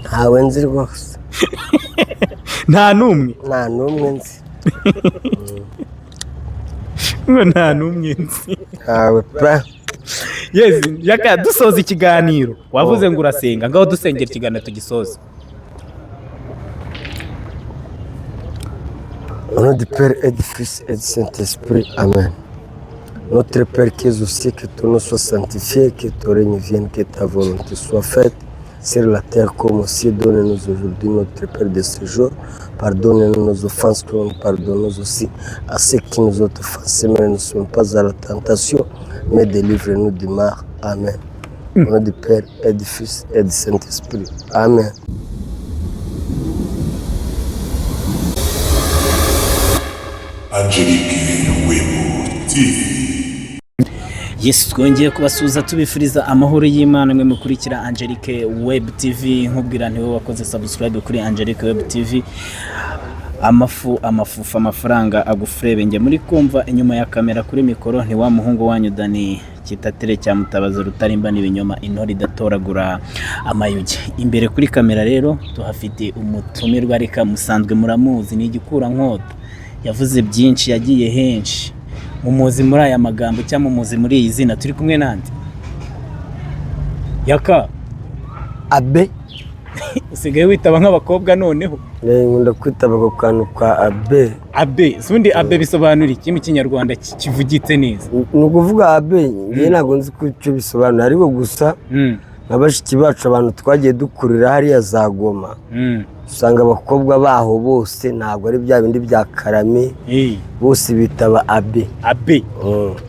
ntawe nzi rwose nta n'umwe nzi ngo nta n'umwe nzi ntawe pe. yes Yaka dusoza ikiganiro wavuze ngo urasenga ngaho dusengera ikiganiro tugisoza. Au nom du Père et du Fils et du Saint-Esprit, Amen. Notre Père qui es au ciel, que ton nom soit sanctifié, que ton règne vienne, que ta volonté soit faite sur la terre comme au ciel. Donne-nous aujourd'hui notre Père de ce jour. Pardonne-nous nos offenses, que nous pardonnons aussi à ceux qui nous ont offensés, mais ne nous sommes pas à la tentation, mais délivre-nous du mal. Amen. Au nom du Père et du Fils et du Saint-Esprit. Amen. Angelique Web TV. Yes, twongeye kubasuza tubifuriza amahoro y'Imana mwe mukurikira Angelique Web TV. Nkubwira ntiwe wakoze subscribe kuri Angelique Web TV. Amafufa amafaranga agufrebe nge muri kumva inyuma ya kamera kuri mikoro ni wa muhungu wanyu Dani Kitatere cya Mutabazi Rutarimba n'ibinyoma intore idatoragura amayugi. Imbere kuri kamera rero tuhafite umutumirwa ariko musanzwe muramuzi ni igikura nkota. Yavuze byinshi yagiye henshi. Mumuzi muri aya magambo cyangwa mumuzi muri iyi zina turi kumwe nande? Yaka Abe. Usigaye witaba nk'abakobwa noneho? Nkunda kwitaba ku kantu kwa Abe. Abe, sundi Abe bisobanura iki mu Kinyarwanda kivugitse neza? Ni ukuvuga Abe, njye ntabwo nzi ko icyo bisobanura ariko gusa n'abashiki bacu abantu twagiye dukurira hariya za Goma. Usanga abakobwa baho bose ntabwo ari bya bindi bya Karame, bose bitaba Abe. Abe.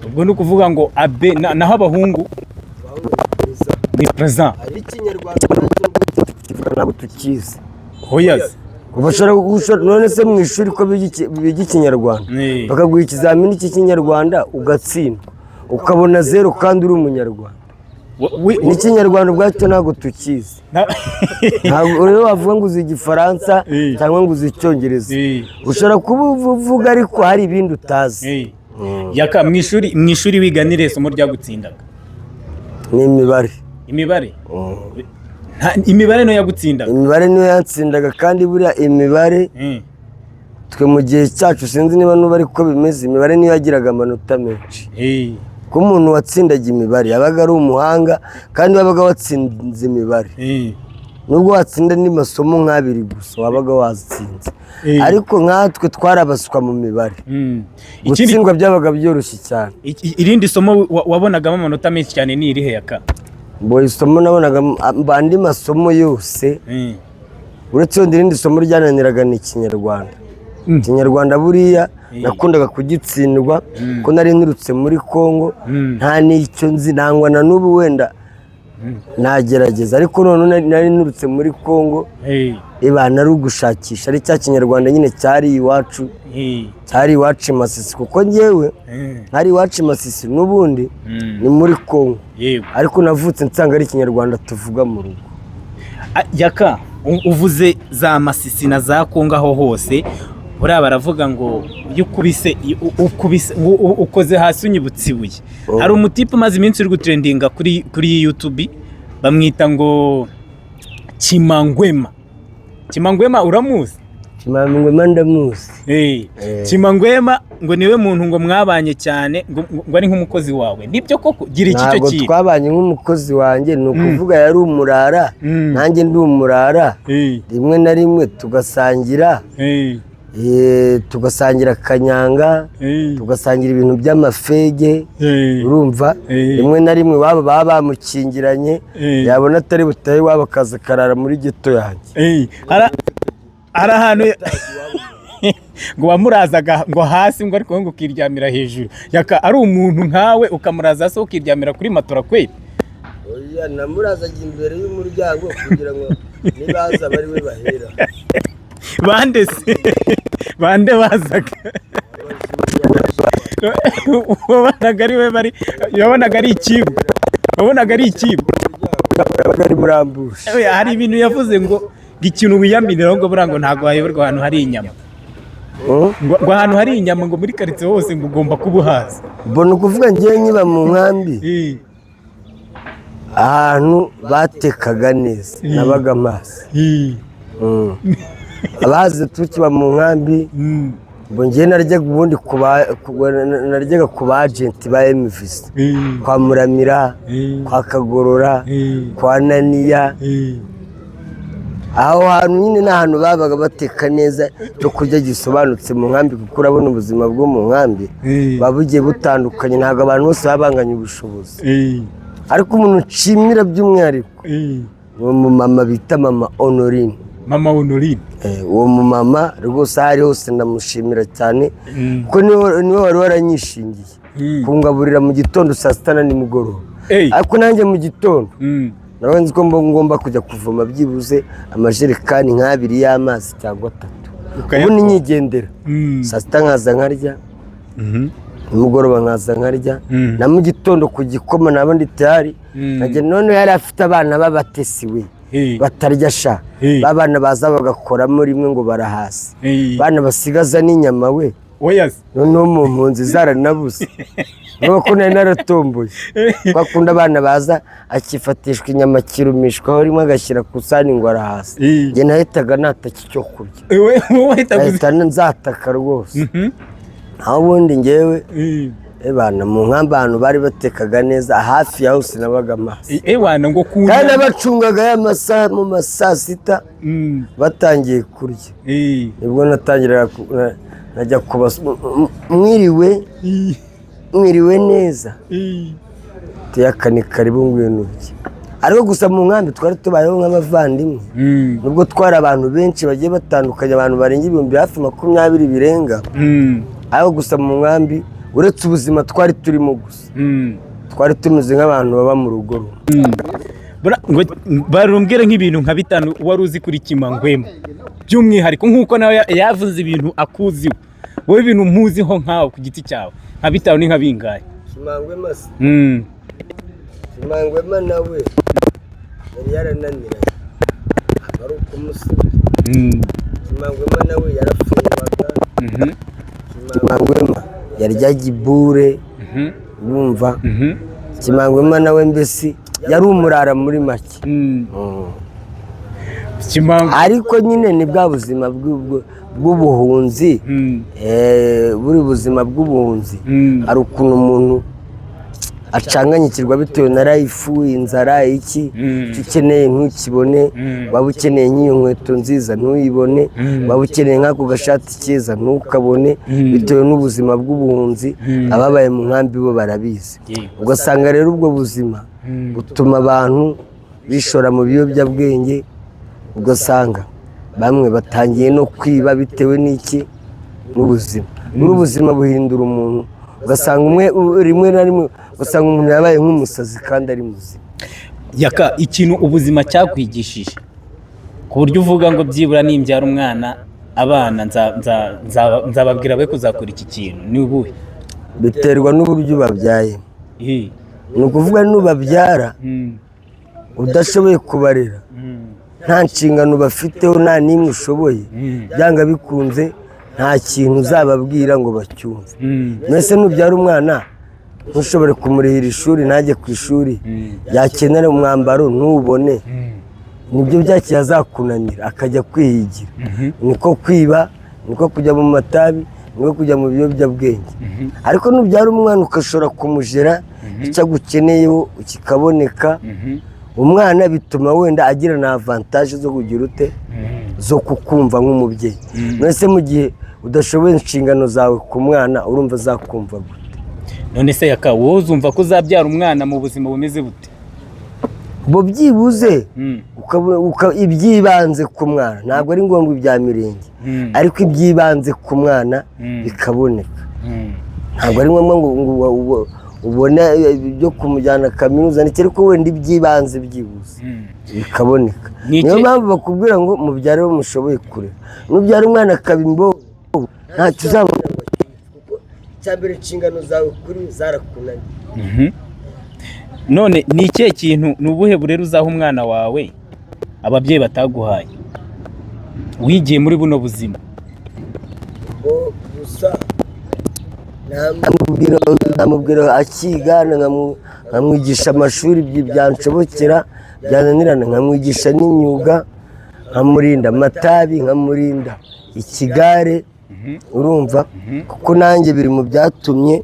Ubwo ni ukuvuga ngo Abe naho abahungu ni present. Ari Kinyarwanda ntabwo tukizi. Hoyaze. Ubashobora none se mu ishuri ko biga Ikinyarwanda bakaguha ikizamini cy'Ikinyarwanda ugatsindwa ukabona 0 kandi uri umunyarwanda. N'ikinyarwanda ubwacyo ntabwo tukizi. Ntabwo rero wavuga ngo uzi Igifaransa cyangwa ngo uzi Icyongereza. Ushobora kuvuga ariko hari ibindi utazi. Yaka mu ishuri wiganire isomo ryagutsindaga? Ni imibare. Imibare? Imibare no yagutsindaga? Imibare niyo yatsindaga kandi buriya imibare twe mu gihe cyacu sinzi niba nuba ariko bimeze. Imibare niyo yagiraga amanota menshi. Ko umuntu watsindaga imibare yabaga ari umuhanga kandi wabaga watsinze imibare. Nubwo watsinda ni masomo nk'abiri gusa wabaga watsinze. Ariko nkatwe twarabaswa mu mibare. Gutsindwa byabaga byoroshye cyane. Irindi somo wabonagamo amanota menshi cyane ni irihe Yaka? Boy isomo nabonaga andi masomo yose. Uretse irindi somo ryananiraga ni Ikinyarwanda. Ikinyarwanda buriya nakundaga kugitsindwa ko nari nirutse muri Kongo nta n'icyo nzi nangwa na n'ubu wenda nagerageza ariko none nari nirutse muri Kongo nari ugushakisha ari cya Kinyarwanda nyine cyari iwacu Masisi kuko njyewe hari iwacu Masisi n'ubundi ni muri Kongo ariko navutse nsanga ari Ikinyarwanda tuvuga mu rugo. Yaka uvuze za Masisi na za Kongo aho hose buriya baravuga ngo iyo ukubise ukoze hasi unyibutse ibuye. Hari umutipe umaze iminsi uri gutrendinga kuri YouTube bamwita ngo Chimangwema. Chimangwema uramuzi? Chimangwema ndamuzi. Chimangwema ngo niwe muntu ngo mwabanye cyane ngo ari nk'umukozi wawe. Nibyo koko gira iki cyo ntabwo twabanye nk'umukozi wanjye ni ukuvuga yari umurara nanjye ndi umurara rimwe na rimwe tugasangira tugasangira kanyanga tugasangira ibintu by'amafege urumva rimwe na rimwe baba bamukingiranye yabona atari butaye waba kaza karara muri gito yanjye ara ahantu ngo wamurazaga ngo hasi ngo ariko ngo ukiryamira hejuru. Yaka ari umuntu nkawe ukamuraza se ukiryamira kuri matora kweli? Oya namurazaga imbere y'umuryango kugira ngo nibaza bari we bahera. Bande se bande bazaga wabonaga ari we bari yabonaga ari ikibo wabonaga ari ikibo bari murambusha. Hari ibintu yavuze ngo ikintu wiyamirira ngo burango ntago hayoberwa ahantu hari inyama ngo ahantu hari inyama ngo muri karitsiye hose ngo ugomba kubuhaza. Mbona ukuvuga ngiye nyiba mu nkambi ahantu batekaga neza nabaga maso abazi tukiba mu nkambi ngo njye naryaga ubundi naryaga ku bagenti ba MVC kwa Muramira kwa Kagorora kwa Naniya aho hantu nyine n'ahantu babaga bateka neza cyo kurya gisobanutse mu nkambi kuko urabona ubuzima bwo mu nkambi babugiye butandukanye ntabwo abantu bose babanganya ubushobozi ariko umuntu nshimira by'umwihariko uwo mumama bita mama Honorine uwo mumama rwose ahari hose ndamushimira cyane kuko niwe wari waranyishingiye kungaburira mu gitondo saa sita na nimugoroba ariko nanjye mu gitondo nawe nzi ko ngomba kujya kuvoma byibuze amajerekani nk'abiri y'amazi cyangwa 3 ubu ninyigendera saa sita nkaza nkarya nimugoroba nkaza nkarya na mu gitondo ku gikoma nabandi tayari najya none yari afite abana babatesiwe batarya sha babana baza bagakoramo rimwe ngo barahasi bana basigaza n'inyama we noneho mu mpunzi zaranabuze nuko nari naratomboye bakunda abana baza akifatishwa inyama kirumishwaho rimwe agashyira ku sahani ngo arahasi njye nahitaga nataka icyo kurya nahita nzataka rwose aho ubundi ngewe bana mu nkambi ahantu bari batekaga neza hafi ya hose nabaga maso kandi abacungaga y'amasaha mu masaa sita batangiye kurya nibwo natangiraga najya mwiriwe neza tuyakane karibu ngwino urye ariko gusa mu nkambi twari tubayeho nk'abavandimwe nubwo twari abantu benshi bagiye batandukanye abantu barenga ibihumbi hafi 20 birenga ariko gusa mu nkambi uretse ubuzima twari turimo gusa twari tumeze nk'abantu baba mu rugo barumbwire nk'ibintu nka 5 wari uzi kuri Kimangwema by'umwihariko nk'uko nawe yavuze ibintu akuziwe wowe ibintu mpuziho nkawe ku giti cyawe nka 5 ni nka bingahe Kimangwema se Kimangwema nawe yari yarananiranye ari ukumusiba Kimangwema nawe yarafungwaga Kimangwema yaryaga ibure wumva Kimangwema nawe mbese yari umurara muri make ariko nyine ni bwa buzima bw'ubuhunzi buri buzima bw'ubuhunzi hari ukuntu umuntu acanganyikirwa bitewe na life inzara iki ukeneye ntukibone waba ukeneye nk'iyo nkweto nziza ntuyibone waba ukeneye nk'ako gashati keza ntukabone bitewe n'ubuzima bw'ubuhunzi ababaye mu nkambi bo barabizi ugasanga rero ubwo buzima butuma abantu bishora mu biyobyabwenge ugasanga bamwe batangiye no kwiba bitewe n'iki n'ubuzima n'ubuzima buhindura umuntu ugasanga umwe rimwe na rimwe ugasanga umuntu yabaye nk'umusazi kandi ari muzima yaka ikintu ubuzima cyakwigishije ku buryo uvuga ngo byibura nimbyara umwana abana nzababwira we kuzakora iki kintu ni ubuhe biterwa n'uburyo babyaye ni ukuvuga nubabyara udashoboye kubarera nta nshingano bafiteho nta n'imwe ushoboye byanga bikunze nta kintu uzababwira ngo bacyumve mbese nubyara umwana ntushobore kumurihira ishuri ntajye ku ishuri yakenera umwambaro ntubone nibyo byakiye azakunanira akajya kwihigira niko kwiba niko kujya mu matabi niko kujya mu biyobyabwenge ariko nubyara umwana ukashobora kumujera icyo agukeneyeho kikaboneka umwana bituma wenda agira na avantage zo kugira ute zo kukumva nk'umubyeyi mbese mu gihe udashoboye inshingano zawe ku mwana urumva azakumva gute none se yaka wowe uzumva ko uzabyara umwana mu buzima bumeze bute bo byibuze ibyibanze ku mwana ntabwo ari ngombwa ibya mirenge ariko ibyibanze ku mwana bikaboneka ntabwo ari ngombwa ngo ubona ibyo kumujyana kaminuza ni ko wenda ibyibanze byibuze bikaboneka niyo mpamvu bakubwira ngo mubyare bo mushoboye kurera nubyara umwana akaba imbobo ntacyo uzabona kuko cyambere inshingano zawe kuri zarakunaniye none ni ikihe kintu ni ubuhe burere uzaha umwana wawe ababyeyi bataguhaye wigiye muri buno buzima gusa namubwira akiga nkamwigisha amashuri byanshobokera byananirana nkamwigisha n'imyuga nkamurinda amatabi nkamurinda ikigare urumva kuko nanjye biri mu byatumye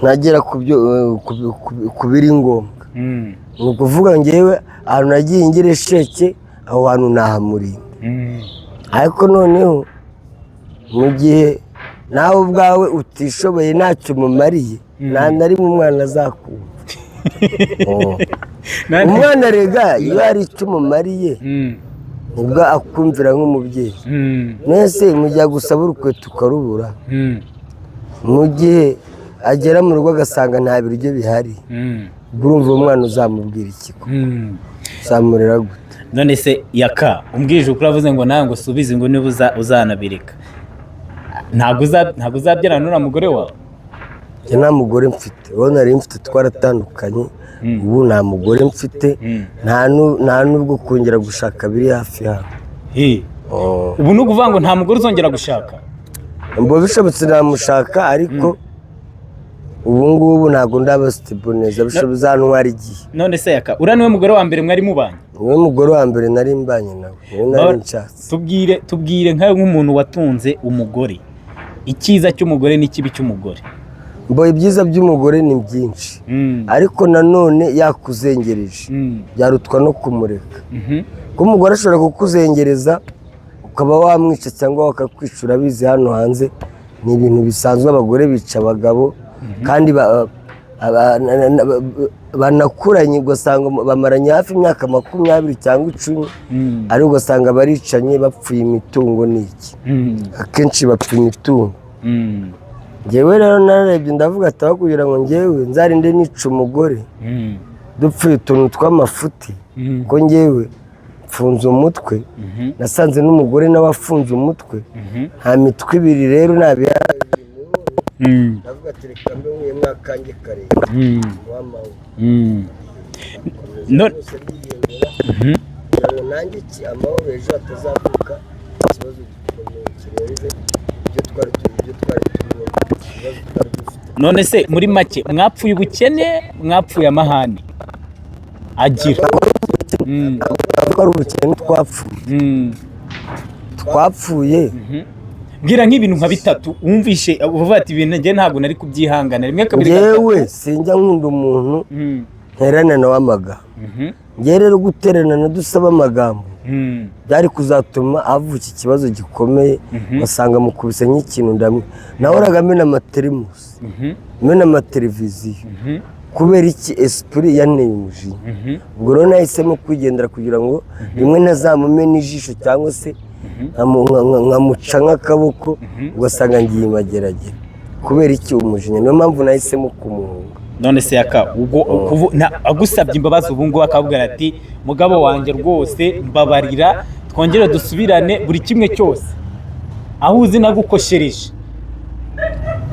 nagera ku biri ngombwa ni ukuvuga ngewe ahantu nagiye ngire sheke aho hantu nahamurinda ariko noneho mu gihe nawe ubwawe utishoboye ntacyo umumariye nta na rimwe umwana azakumva umwana rega iyo hari icyo umumariye nibwo akumvira nk'umubyeyi mwese mujya gusaba urukweto ukarubura mu gihe agera mu rugo agasanga nta biryo bihari urumva uwo mwana uzamubwira ikigo uzamurera gute none se yaka umbwije ukuri avuze ngo nawe ngo usubize ngo niba uzanabireka ntabwo uzabyarana n'uriya mugore wawe njye nta mugore mfite uwo nari mfite twaratandukanye ubu nta mugore mfite nta n'ubwo kongera gushaka biri hafi hano ubu ni ukuvuga ngo nta mugore uzongera gushaka mbo bishobotse namushaka ariko ubu ngubu ntabwo ndaba sitebo neza bishoboza hano hari igihe none se yaka uriya niwe mugore wa mbere mwari mubanye niwe mugore wa mbere nari mbanye nawe niwe nari nshatse tubwire nk'umuntu watunze umugore icyiza cy'umugore n'ikibi cy'umugore mbo ibyiza by'umugore ni byinshi ariko nanone yakuzengereje byarutwa no kumureka ko umugore ashobora kukuzengereza ukaba wamwica cyangwa wakakwicura bizi hano hanze ni ibintu bisanzwe abagore bica abagabo kandi banakuranye ugasanga bamaranye hafi imyaka 20 cyangwa 10 ariko ugasanga baricanye bapfuye imitungo n'iki akenshi bapfa imitungo njyewe rero narebye ndavuga ataho kugira ngo njyewe nzarinde nica umugore dupfuye utuntu tw'amafuti ko njyewe mfunze umutwe nasanze n'umugore nawe afunze umutwe nta mitwe ibiri rero nabihaye ndavuga ati reka mbe nkwiye mwakange karere w'amawe nanjye amahoro ejo hatazavuka ikibazo gikomeye kirenze ibyo twari none se muri make mwapfuye ubukene mwapfuye amahane agira ari ubukene twapfuye bwira nk'ibintu nka bitatu wumvishe uvuga ati ibintu njye ntabwo nari kubyihangana rimwe kabiri yewe sinjya nkunda umuntu nteranana w'amagambo njye rero guteranana dusaba amagambo byari kuzatuma havuka ikibazo gikomeye ugasanga mukubise nk'ikintu ndamwe nahoraga mena amaterimusi mena amateleviziyo kubera iki esprit yanteye umujinya ubwo rero nahisemo kwigendera kugira ngo rimwe ntazamume n'ijisho cyangwa se nkamuca nk'akaboko ugasanga ngiye imageragere kubera iki umujinya niyo mpamvu nahisemo kumuhunga none se yaka ubwo agusabye imbabazi ubu ngubu akabwira ati mugabo wanjye rwose mbabarira twongere dusubirane buri kimwe cyose aho uzi nagukoshereje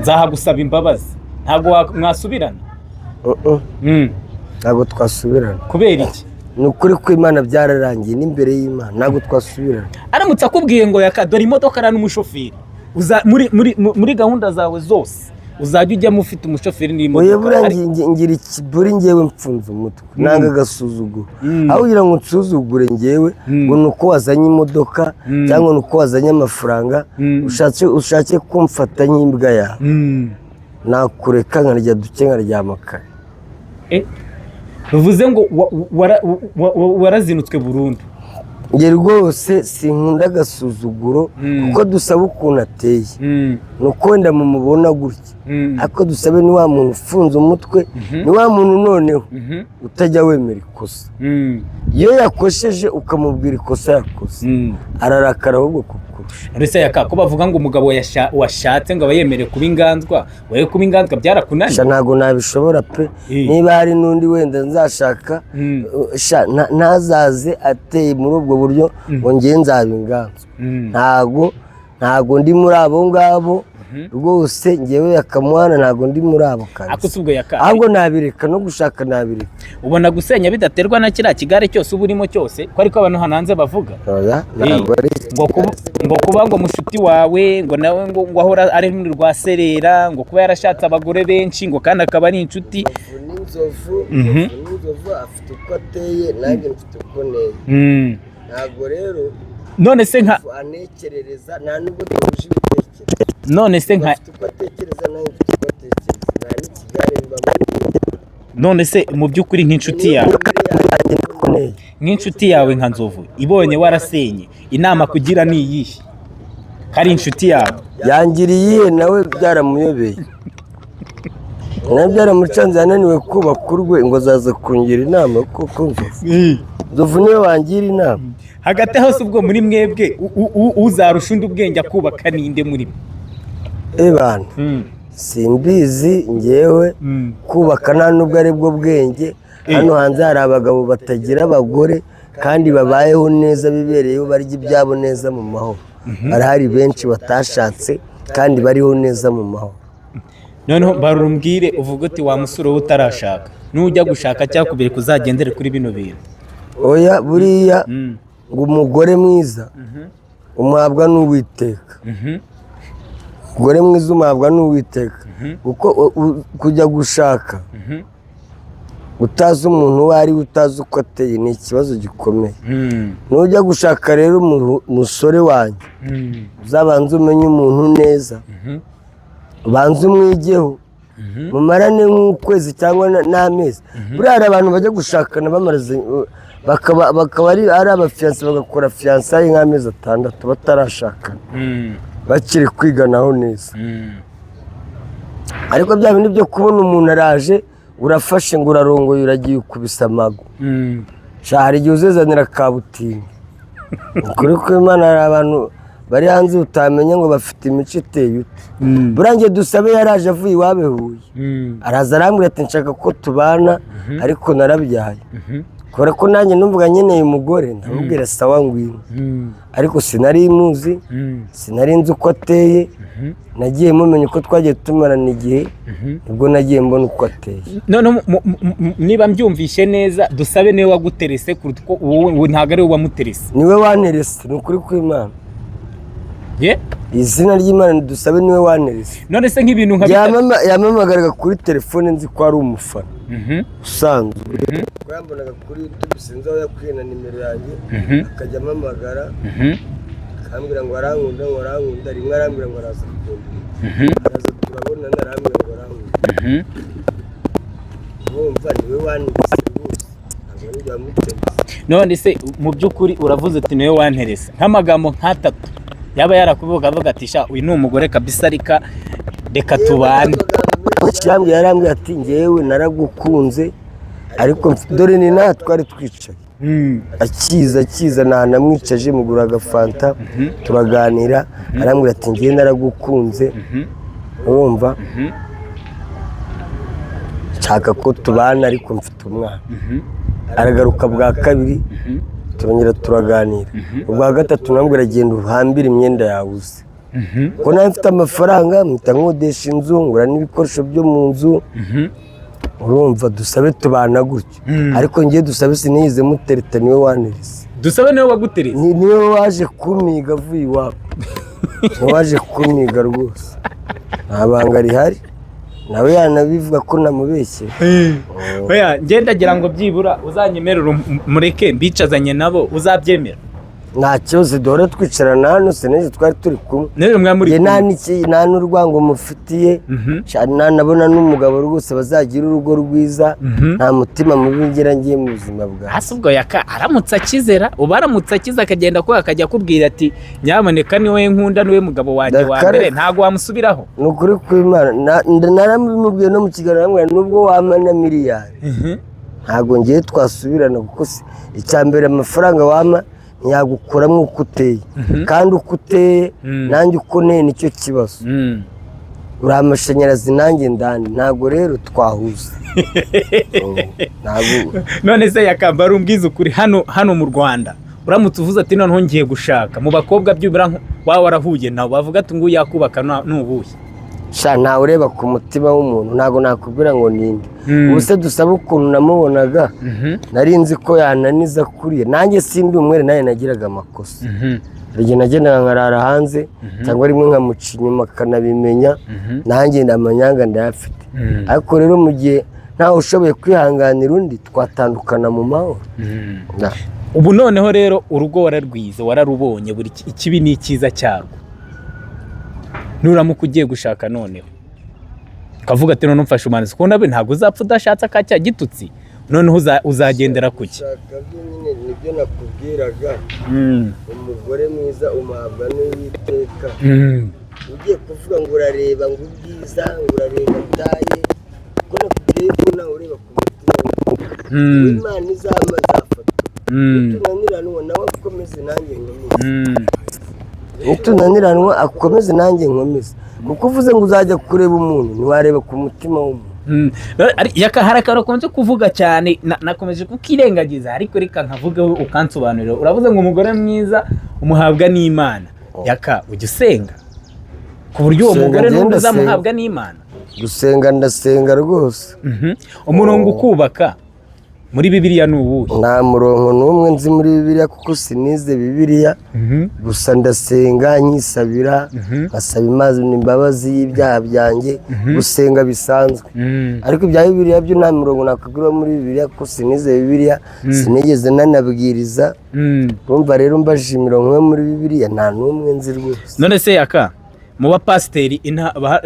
nzahagusaba imbabazi ntabwo mwasubirana ntabwo twasubirana kubera iki ni ukuri ko Imana byararangiye n'imbere y'Imana ntabwo twasubirana aramutse akubwiye ngo yaka dore imodoka na n'umushoferi muri gahunda zawe zose uzajya ujyamo ufite umushoferi n'imodoka ngira ikiburi ngewe mfunze umutwe nanga agasuzuguro aho kugira ngo nsuzugure ngewe ngo ni uko wazanye imodoka cyangwa ni uko wazanye amafaranga ushake kumfata nk'imbwa yawe nakureka nkarya duke nkaryama kare bivuze ngo warazinutswe burundu njye rwose sinkunda agasuzuguro kuko dusaba ukuntu ateye ni uko wenda mumubona gutya ariko dusabe ni wa muntu ufunze umutwe ni wa muntu noneho utajya wemera ikosa iyo yakosheje ukamubwira ikosa yakoze ararakara ahubwo kukurusha uretse yaka ko bavuga ngo umugabo washatse ngo aba yemerewe kuba inganzwa wowe kuba inganzwa byarakunaniye ntabwo nabishobora pe niba hari n'undi wenda nzashaka ntazaze ateye muri ubwo buryo ngo ngewe nzaba inganzwa ntabwo ndi muri abo ngabo rwose ngewe yakamuhana ntabwo ndi muri abo kazi. Ako si ubwo yaka. Ahubwo nabireka no gushaka nabireka. Ubona gusenya bidaterwa na kiriya kigare cyose uba urimo cyose ko ariko abantu hananze bavuga. Oya ntabwo ari ngo kuba ngo mushuti wawe ngo nawe ngo ahora ari muri rwaserera ngo kuba yarashatse abagore benshi ngo kandi akaba ari inshuti. N'inzovu afite uko ateye nanjye mfite uko nteye. Ntabwo rero none se nka anekerereza nta nubwo duhuje ibitekerezo. None se nka uko atekereza nanjye mfite uko atekereza nta n'ikigare mbamo. None se mu by'ukuri nk'inshuti yawe nka Nzovu ibonye warasenye inama kugira ni iyihe kari inshuti yawe yangiriye nawe byaramuyobeye nawe byaramucanze yananiwe kubaka urwe ngo azaza kungira inama kuko Nzovu niwe wangira inama. Hagati hose ubwo muri mwebwe uzarusha undi ubwenge akubaka ninde muri bana simbizi ngewe kubaka nta nubwo ari bwo bwenge. Hano hanze hari abagabo batagira abagore kandi babayeho neza bibereyeho barya ibyabo neza mu mahoro. Barahari benshi batashatse kandi bariho neza mu mahoro. Noneho barumbwire uvuga uti wa musore wowe utarashaka nujya gushaka cyakubere kuzagendere kuri bino bintu. Oya buriya ngo umugore mwiza umuhabwa n'Uwiteka. Umugore mwiza umuhabwa n'Uwiteka kuko kujya gushaka utazi umuntu uwo ari we utazi uko ateye ni ikibazo gikomeye. Nujya gushaka rero umusore wanjye uzabanza umenye umuntu neza ubanza umwigeho mumarane nk'ukwezi cyangwa n'amezi. Buriya hari abantu bajya gushakana bamaraze bakaba ari abafiyanse bagakora fiyansaye nk'amezi 6 batarashakana bakiri kwiganaho neza. Ariko bya bintu byo kubona umuntu araje urafashe ngo urarongoye uragiye ukubisa amago hari igihe uzezanira kabutini. Ukuri kw'Imana hari abantu bari hanze utamenya ngo bafite imico iteye ute. Burangiye Dusabe yaraje avuye iwabe Huye araza arambwira ati nshaka ko tubana ariko narabyaye kubera ko nanjye numvuga nkeneye umugore ndamubwira sawa ngwino. Ariko sinari muzi sinari nzi uko ateye nagiye mumenye ko twagiye tumarana igihe nibwo nagiye mbona uko ateye. None niba mbyumvishe neza Dusabe niwe waguterese kuruta ko wowe ntago ari we wamuterese. Niwe wanterese ni ukuri kw'Imana. Izina ry'Imana Dusabe niwe wanterese. None se nk'ibintu nka yamamagaraga kuri telefone nzi ko ari umufana usanzwe. Yambonaga kuri YouTube sinzi aho yakuye na nimero yanjye akajya amamagara akambwira ngo arankunda rimwe arambwira ngo araza kukundira araza turabona narambwira ngo arankunda. Wumva niwe wanterese rwose ntabwo ari byamuterese. None se mu by'ukuri uravuze ati niwe wanterese nk'amagambo nk'atatu yaba yarakuvuga avuga ati sha uyu ni umugore kabisa reka tubane. Yarambwira ati ngewe naragukunze ariko dore ni naha twari twicaye akiza namwicaje mugura agafanta turaganira arambwira ati ngewe naragukunze urumva nshaka ko tubana ariko mfite umwana. Aragaruka bwa kabiri turongera turaganira. Ubwa gatatu nambwira agenda uhambire imyenda yawe uze ko nawe mfite amafaranga mpita nkodesha inzu ngura n'ibikoresho byo mu nzu. Urumva Dusabe tubana gutyo ariko ngiye Dusabe siniyize mutereta niwe wanterese. Dusabe niwe waguterese? Niwe waje kumiga avuye iwabo. Waje kumiga rwose nta banga rihari nawe yanabivuga ko namubeshye. Oya ngendagira ngo byibura uzanyemerera mureke mbicazanye nabo uzabyemera. Nta kibazo dore twicarana hano sineze twari turi kumwe. Nta n'urwango mufitiye nabona n'umugabo rwose bazagira urugo rwiza nta mutima mubi ngira ngiye mu buzima bwawe. Hasi ubwo yaka aramutse akizera uba aramutse akiza akagenda ko akajya kubwira ati nyamuneka niwe nkunda niwe mugabo wanjye wa mbere ntago wamusubiraho. Ni ukuri kw'Imana naramubwiye no mu kiganiro namwe nubwo wamana miliyari ntago ngiye twasubirana kuko icya mbere amafaranga wama ntiyagukuramo uko uteye kandi uko uteye nanjye uko nteye nicyo kibazo. uri amashanyarazi nanjye ndani ntago rero twahuza. None se yakamba rumbwiza ukuri hano mu Rwanda uramutse uvuze ati noneho ngiye gushaka mu bakobwa by'ubura waba warahuye nawe bavuga ati ngo yakubaka n'ubuhe? sha ntawe ureba ku mutima w'umuntu, ntabwo nakubwira ngo ninde. ubu se dusaba ukuntu namubonaga, nari nzi ko yananiza kuriya, nanjye sindi umwere, nawe nagiraga amakosa. igihe nagendaga nkarara hanze cyangwa rimwe nkamuca inyuma akanabimenya, nanjye amanyanga ndayafite. ariko rero mu gihe ntawe ushoboye kwihanganira undi, twatandukana mu mahoro. ubu noneho rero urugo wararwize, wararubonye, buri ikibi n'ikiza cyarwo. nuramuka ugiye gushaka noneho ukavuga ati none mfashe umwana, ukunda be ntabwo uzapfa udashatse akacya gitutsi, noneho uzagendera kuki? nibyo nakubwiraga, umugore mwiza umuhabwa n'Uwiteka. ugiye kuvuga ngo urareba ngo ubwiza, ngo urareba taye, ko nakubwiye ko nawe ureba ku mutima w'umuntu, Imana izama zafata. tunaniranwa nawe akomeze nanjye nkomeze, tunaniranwa akomeze nanjye nkomeze, kuko uvuze ngo uzajya kureba umuntu ntiwareba ku mutima w'umuntu. hari akantu ukunze kuvuga cyane, nakomeje kukirengagiza, ariko reka nkavugeho ukansobanurira. uravuze ngo umugore mwiza umuhabwa n'Imana. Yaka ujya usenga ku buryo uwo mugore n'undi uzamuhabwa n'Imana? gusenga ndasenga rwose. umurongo ukubaka muri Bibiliya ni uwuhe? nta murongo n'umwe nzi muri Bibiliya kuko sinize Bibiliya. gusa ndasenga nkisabira, nkasaba Imana imbabazi y'ibyaha byanjye, gusenga bisanzwe. ariko ibya Bibiliya byo nta murongo nakubwira muri Bibiliya kuko sinize Bibiliya, sinigeze nanabwiriza. urumva rero mbajije imirongo imwe muri Bibiliya nta n'umwe nzi rwose. none se Yaka, mu bapasiteri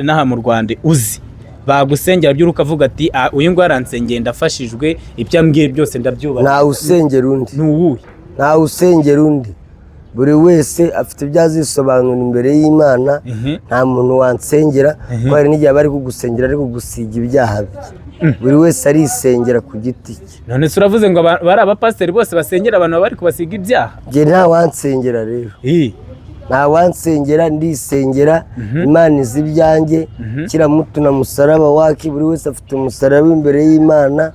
inaha mu Rwanda uzi bagusengera by'uruka ukavuga ati uyu ngo aransengeye ndafashijwe, ibyo ambwiye byose ndabyubaha? ntawe usengera undi. ni uwuhe? ntawe usengera undi, buri wese afite ibyo azisobanura imbere y'Imana. nta muntu wansengera, kuko hari n'igihe bari kugusengera ari kugusiga ibyaha bye. buri wese arisengera ku giti cye. none se uravuze ngo bari abapasiteri bose basengera abantu bari kubasiga ibyaha? njye nta wansengera rero, nta wansengera, ndisengera. Imana izi ibyanjye, kiramutu na musaraba waki, buri wese afite umusaraba imbere y'Imana.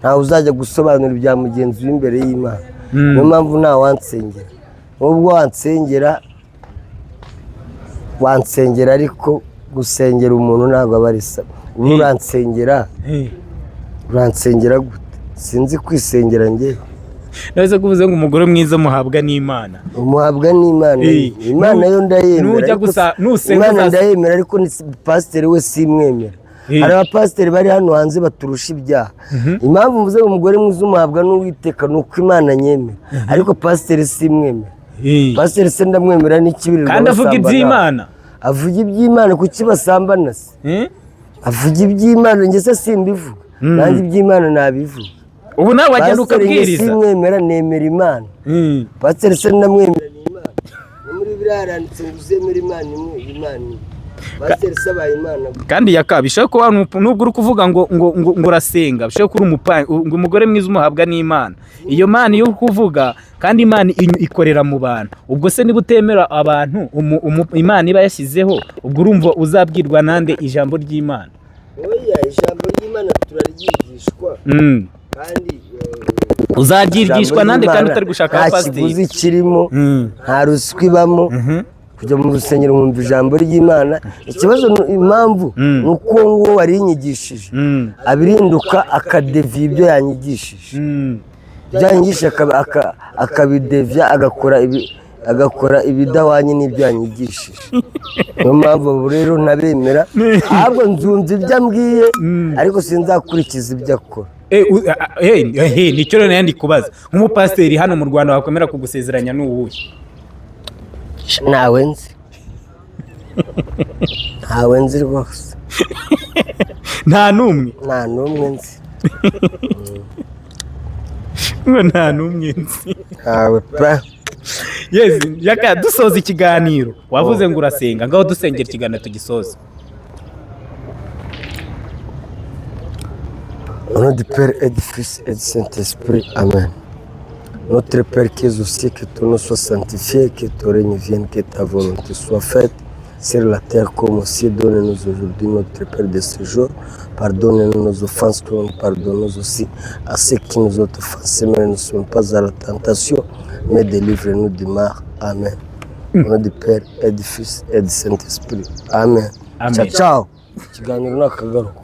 ntawe uzajya gusobanura ibya mugenzi w'imbere y'Imana. niyo mpamvu nta wansengera. nubwo wansengera ariko gusengera umuntu ntabwo aba ari sawa. ubu uransengera gute? sinzi kwisengera njyewe. nose kuvuze ngo umugore mwiza muhabwa n'Imana. umuhabwa n'Imana. Imana yo ndayemera, Imana ndayemera, ariko ni pasiteri we simwemera. hari abapasiteri bari hano hanze baturusha ibyaha. impamvu mvuze ngo umugore mwiza umuhabwa n'Uwiteka ni uko Imana nyemera, ariko pasiteri simwemera. pasiteri se ndamwemera n'ikibirirwa kandi avuga iby'Imana. avuga iby'Imana, kuki basambana se? avuga iby'Imana, njye se simbivuga. nanjye iby'Imana nabivuga. ubu nawe wagenda ukabwiriza? simwemera, nemera Imana. pasiteri se ndamwemera n'Imana. muri Bibiliya haranditse ngo uzemere Imana imwe, Imana imwe. pasiteri se abaye Imana. kandi Yaka, bishobora kuba nubwo uri kuvuga ngo urasenga, bishobora kuba ngo umugore mwiza umuhabwa n'Imana. iyo Mana iyo kuvuga kandi Imana ikorera mu bantu, ubwo se niba utemera abantu Imana iba yashyizeho, ubwo urumva uzabwirwa nande ijambo ry'Imana? oya, ijambo ry'Imana turaryigishwa, kandi uzaryigishwa nande kandi utari gushaka abapasiteri? nta kiguzi kirimo, nta ruswa ibamo. kujya mu rusengero nkumva ijambo ry'Imana. ikibazo impamvu ni uko ngo warinyigishije abirinduka akadeviya ibyo yanyigishije. ibyo yanyigishije akabidevya, agakora ibidahwanye n'ibyo yanyigishije. niyo mpamvu ubu rero ntabemera, ahubwo nzumva ibyo ambwiye ariko sinzakurikiza ibyo akora. nicyo rero nandi kubaza, nk'umupasiteri hano mu Rwanda wakwemera kugusezeranya n'uwuhe? ntawe nzi, ntawe nzi rwose. nta n'umwe nzi. nta n'umwe nzi. ntawe pe. yes, Yaka, dusoza ikiganiro wavuze ngo urasenga, ngaho dusengera ikiganiro tugisoza. Au nom du Père et du Fils et du Saint-Esprit, Amen. Notre Père qui es au ciel, que ton nom soit sanctifié, que ton règne vienne, que ta volonté soit faite sur la terre comme au ciel. Donne-nous aujourd'hui notre pain de ce jour. Pardonne-nous nos offenses, comme nous pardonnons aussi à ceux qui nous ont offensés, mais ne sommes pas à la tentation, mais délivre-nous du mal. Amen. Au nom du Père et du Fils et du Saint-Esprit. Amen. Amen. Ciao, ciao. Ikiganiro nakagaruka.